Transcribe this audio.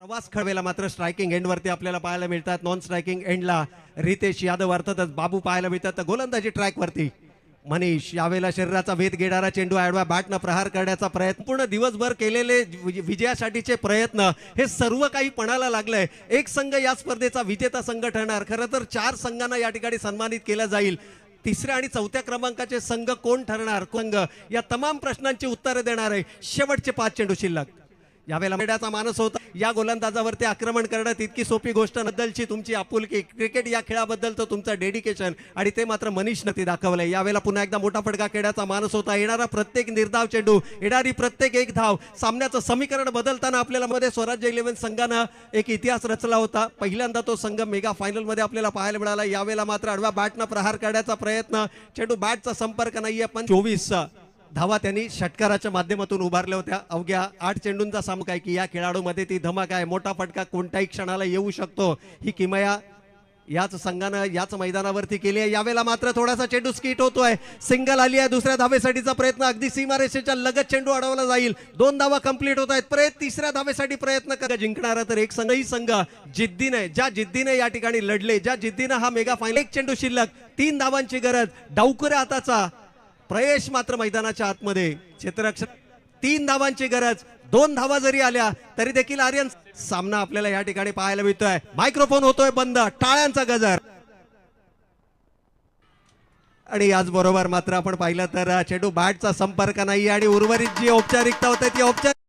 प्रवास खळवेला मात्र स्ट्रायकिंग एंडवरती आपल्याला पाहायला मिळतात. नॉन स्ट्रायकिंग एंडला रितेश यादव अर्थातच बाबू पाहायला मिळतात. तर गोलंदाजी ट्रॅकवरती मनीष यावेळेला शरीराचा वेध घेणारा चेंडू आडवा बॅटनं प्रहार करण्याचा प्रयत्न. पूर्ण दिवसभर केलेले विजयासाठीचे प्रयत्न हे सर्व काही पणाला लागलंय. एक संघ या स्पर्धेचा विजेता संघ ठरणार. खरं तर 4 संघांना या ठिकाणी सन्मानित केलं जाईल. तिसऱ्या आणि चौथ्या क्रमांकाचे संघ कोण ठरणार, संघ या तमाम प्रश्नांची उत्तरे देणार आहे. शेवटचे 5 चेंडू शिल्लक. यावेळेला मेड्याचा मानस होता या गोलंदाजावरती आक्रमण करणं तितकी सोपी गोष्ट बद्दलची तुमची आपुलकी, क्रिकेट या खेळाबद्दलचं तुमचं डेडिकेशन आणि ते मात्र मनीषनं ते दाखवलंय. यावेळेला पुन्हा एकदा मोठा फटका खेळाचा मानस होता. येणारा प्रत्येक निर्धाव चेंडू, येणारी प्रत्येक एक धाव सामन्याचं समीकरण बदलताना आपल्याला मध्ये स्वराज्य 11 संघानं एक इतिहास रचला होता. पहिल्यांदा तो संघ मेगा फायनल मध्ये आपल्याला पाहायला मिळाला. यावेळेला मात्र आडव्या बॅटनं प्रहार करण्याचा प्रयत्न, चेंडू बॅटचा संपर्क नाहीये पण 24 धावा त्यांनी षटकाराच्या माध्यमातून उभारल्या होत्या. अवघ्या 8 चेंडूंचा सामना आहे की या खेळाडूमध्ये ती धमक आहे. मोठा फटका कोणत्याही क्षणाला येऊ शकतो. ही किमया याच संघानं याच मैदानावरती केली आहे. यावेळेला मात्र थोडासा चेंडू स्किट होतोय. सिंगल आली आहे. दुसऱ्या धावेसाठीचा प्रयत्न अगदी सीमारेषेच्या लगत चेंडू अडवला जाईल. 2 धावा कंप्लीट होत आहेत. तिसऱ्या धावेसाठी प्रयत्न जिंकणारा तर एक संघ जिद्दीने, ज्या जिद्दीने या ठिकाणी लढले, ज्या जिद्दीने हा मेगा फायनल. 1 चेंडू शिल्लक, 3 धावांची गरज. डावकुऱ्या हाताचा प्रयश मात्र मैदानाच्या आतमध्ये. क्षेत्ररक्षण 3 धावांची गरज. 2 धावा जरी आल्या तरी देखील आर्यन सामना आपल्याला या ठिकाणी पाहायला मिळतोय. मायक्रोफोन होतोय बंद, टाळ्यांचा गजर. आणि याचबरोबर मात्र आपण पाहिलं तर चेंडू बॅटचा संपर्क नाही आणि उर्वरित जी औपचारिकता होते ती औपचारिक